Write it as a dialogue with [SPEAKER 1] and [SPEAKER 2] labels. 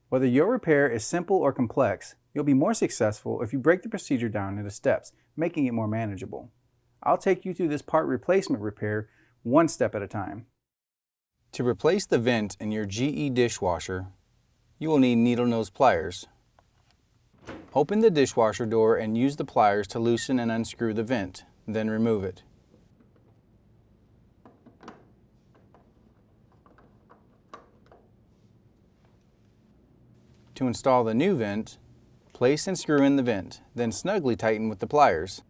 [SPEAKER 1] Whether your repair is simple or complex, you'll be more successful if you break the procedure down into steps, making it more manageable. I'll take you through this part replacement repair one step at a time. To replace the vent in your GE dishwasher, you will need needle nose pliers. Open the dishwasher door and use the pliers to loosen and unscrew the vent, then remove it. To install the new vent, place and screw in the vent, then snugly tighten with the pliers.